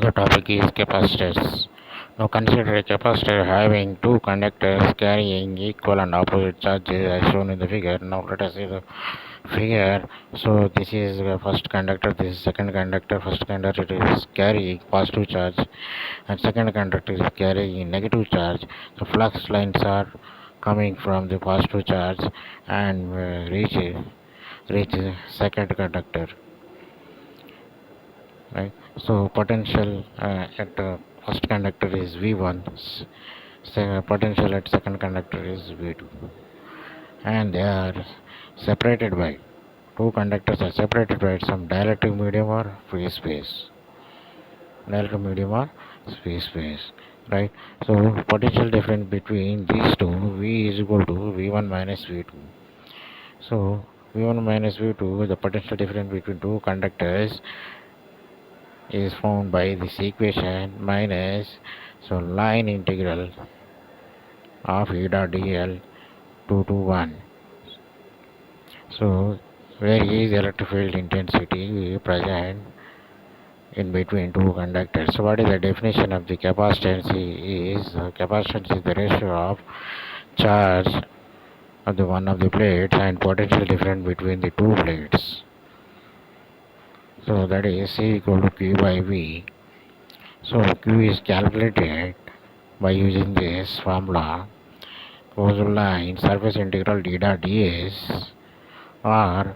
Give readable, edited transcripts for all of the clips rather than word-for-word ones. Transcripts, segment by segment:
The topic is capacitors. Now consider a capacitor having two conductors carrying equal and opposite charges as shown in the figure. Now let us see the figure. So this is the first conductor, this is second conductor. First conductor is carrying positive charge and second conductor is carrying negative charge. So flux lines are coming from the positive charge and reach second conductor, right? So potential at first conductor is V1, potential at second conductor is V2, and they are separated by two conductors are separated by some dielectric medium or free space. Dielectric medium or free space, right? So potential difference between these two, V is equal to V1 minus V2. So V1 minus V2, the potential difference between two conductors is found by this equation minus line integral of E dot dl 2 to 1. So where E is electric field intensity present in between two conductors. So what is the definition of the capacitance? Capacitance is the ratio of charge of the one of the plates and potential difference between the two plates. So that is C equal to Q by V. So Q is calculated by using this formula, closed line surface integral d dot ds, or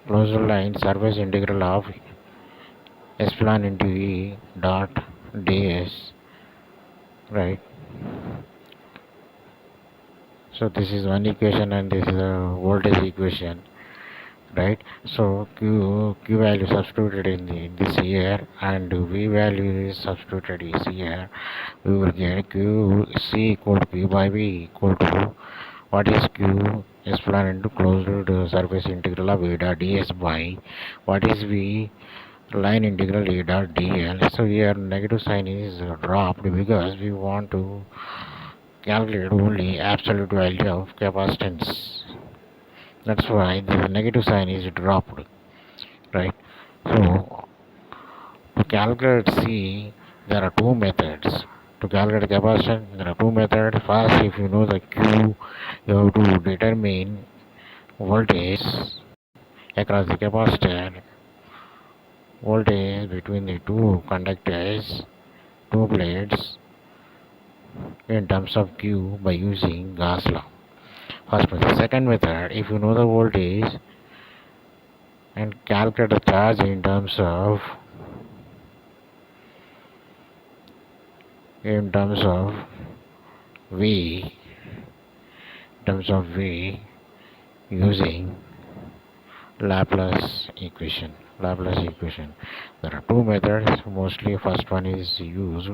closed line surface integral of epsilon into E dot ds, right? So this is one equation and this is a voltage equation, right? So q value substituted in this here and V value is substituted is here. We will get Q C equal to Q by V equal to what is Q epsilon into closed surface integral of E dot ds by what is V line integral E dot dl. So here negative sign is dropped because we want to calculate only absolute value of capacitance. That's why the negative sign is dropped, right? So to calculate C, there are two methods. To calculate capacitance, there are two methods. First, if you know the Q, you have to determine voltage across the capacitor, voltage between the two conductors, two plates, in terms of Q by using Gauss law. First method. Second method, if you know the voltage and calculate the charge in terms of V, using Laplace equation. There are two methods. Mostly first one is used.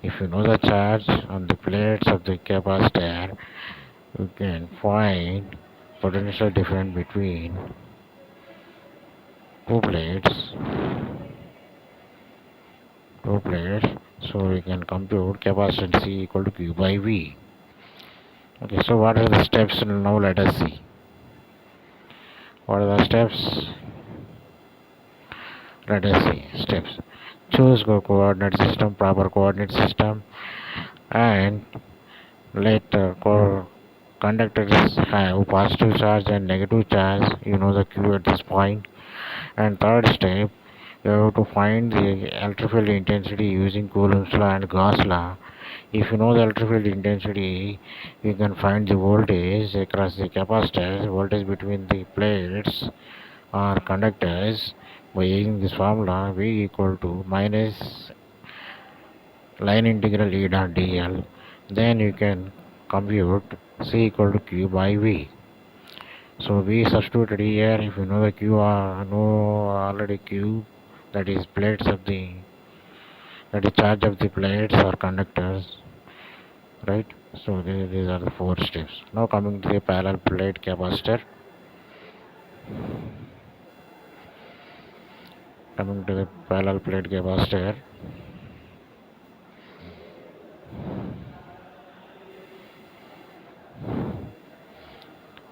If you know the charge on the plates of the capacitor, you can find potential difference between two plates. So we can compute capacitance C equal to Q by V. Okay, so what are the steps? Now let us see. What are the steps? Let us see. Steps. Choose coordinate system, proper coordinate system, and let conductors have positive charge and negative charge. You know the Q at this point. And third step, you have to find the electric field intensity using Coulomb's law and Gauss law. If you know the electric field intensity, you can find the voltage across the capacitors, voltage between the plates or conductors by using this formula V equal to minus line integral E dot dl. Then you can compute C equal to Q by V. So we substituted here. If you know the Q, know already Q, that is charge of the plates or conductors, right? So these are the four steps. Now coming to the parallel plate capacitor. Coming to the parallel plate capacitor.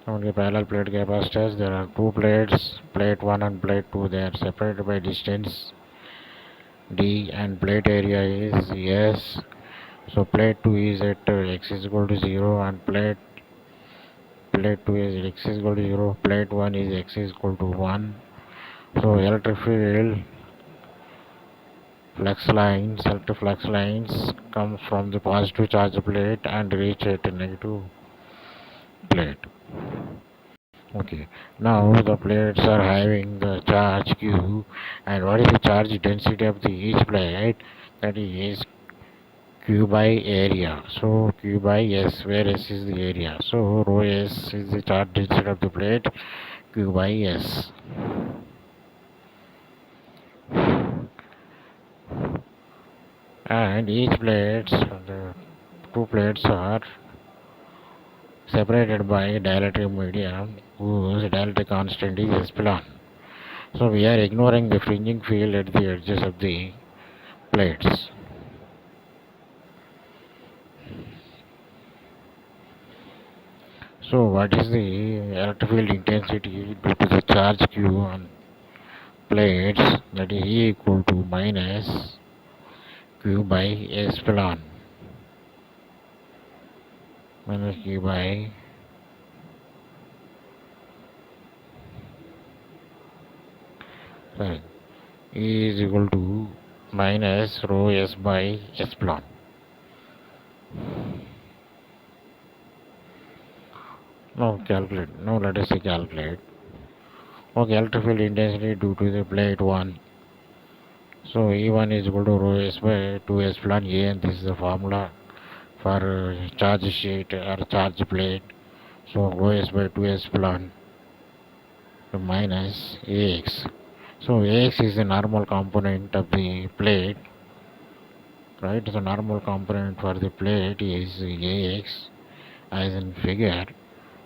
On the parallel plate capacitors, there are two plates, plate 1 and plate 2. They are separated by distance D, and plate area is S. So plate 2 is at x is equal to 0, and plate 2 is x is equal to 0, plate 1 is x is equal to 1. So electric flux lines come from the positive charge plate and reach at a negative plate. Okay, now the plates are having the charge Q, and what is the charge density of the each plate? That is Q by area. So Q by S, where S is the area. So rho S is the charge density of the plate, Q by S. And each plates, the two plates are separated by dielectric medium whose dielectric constant is epsilon. So we are ignoring the fringing field at the edges of the plates. So what is the electric field intensity due to the charge Q on plates? That is E equal to minus Q by epsilon, minus Q by sorry, E is equal to minus rho S by epsilon. Now calculate. Now let us say calculate. Okay, electric field intensity due to the plate 1. So E1 is equal to rho S by 2 epsilon A, and this is the formula for charge sheet or charge plate. So rho S by 2 epsilon minus AX. So AX is the normal component of the plate, right? The normal component for the plate is AX as in figure,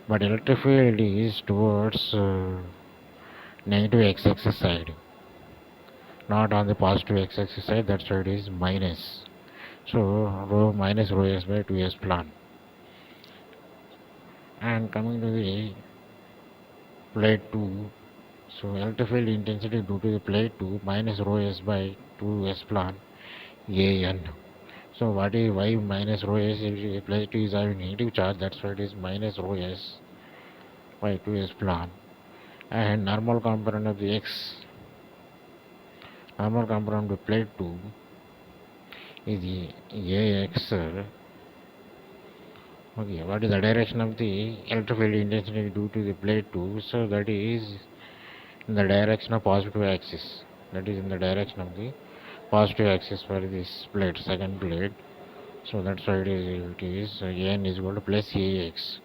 but electric field is towards negative x-axis side, not on the positive x-axis side. That side is minus. So rho minus rho S by 2 epsilon. And coming to the plate 2, so electric field intensity due to the plate 2 minus rho S by 2 epsilon AN. So what is why minus rho S? If plate 2 is having negative charge, that's why it is minus rho S by 2 epsilon. And normal component of plate 2 is the AX. Okay, what is the direction of the electric field intensity due to the plate 2? So that is in the direction of positive axis. That is in the direction of the positive axis for this plate, second plate. So that's why it is N is equal to plus AX.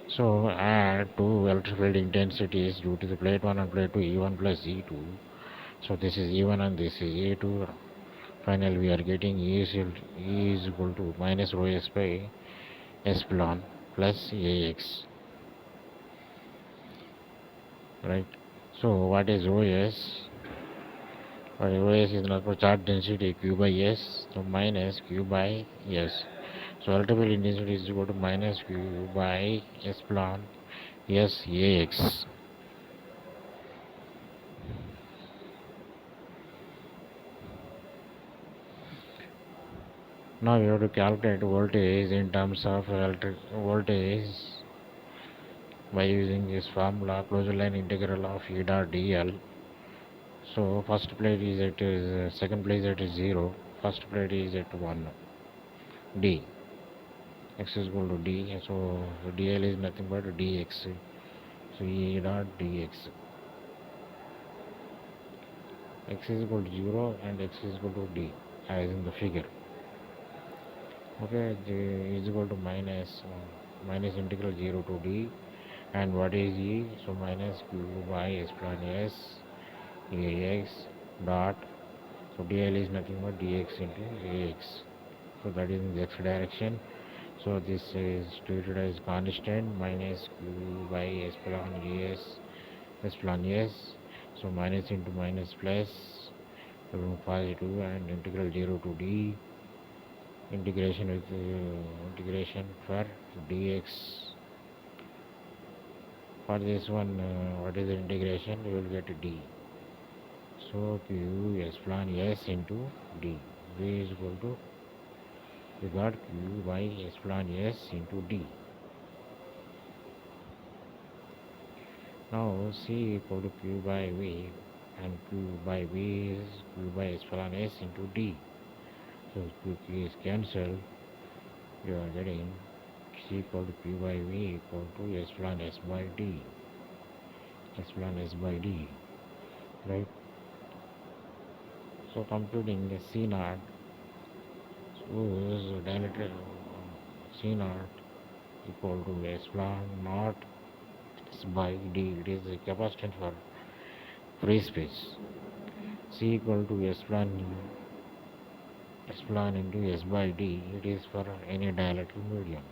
So add two electric field intensities due to the plate 1 and plate 2, E1 plus E2. So this is E1 and this is E2. Finally we are getting E is equal to minus rho S by epsilon plus AX. Right? So what is rho S? Rho S is not for charge density Q by S, so minus Q by S. So electric field intensity is equal to minus Q by epsilon S AX. Now we have to calculate voltage in terms of electric voltage by using this formula, closed line integral of E dot dl. So first plate is at second plate is at 0, first plate is at 1, d, x is equal to d, so dl is nothing but dx, so E dot dx, x is equal to 0 and x is equal to d as in the figure. Okay, J is equal to minus integral 0 to d, and what is E? So minus q by epsilon s ax dot, so dl is nothing but dx into ax, so that is in the x direction. So this is treated as constant, minus q by epsilon s, so minus into minus plus, so positive, and integral 0 to d, integration with integration for dx. For this one, what is the integration? You will get d. So Q epsilon S into D. V is equal to, we got Q by epsilon S into D. Now C equal to Q by V, and Q by V is Q by epsilon S into D. So Q is cancelled. You are getting C equal to Q by V equal to epsilon S by D. Epsilon S by D. Right? So computing the C naught, suppose dielectric C naught equal to epsilon naught S by D. It is the capacitance for free space. C equal to epsilon into S by D. It is for any dielectric medium.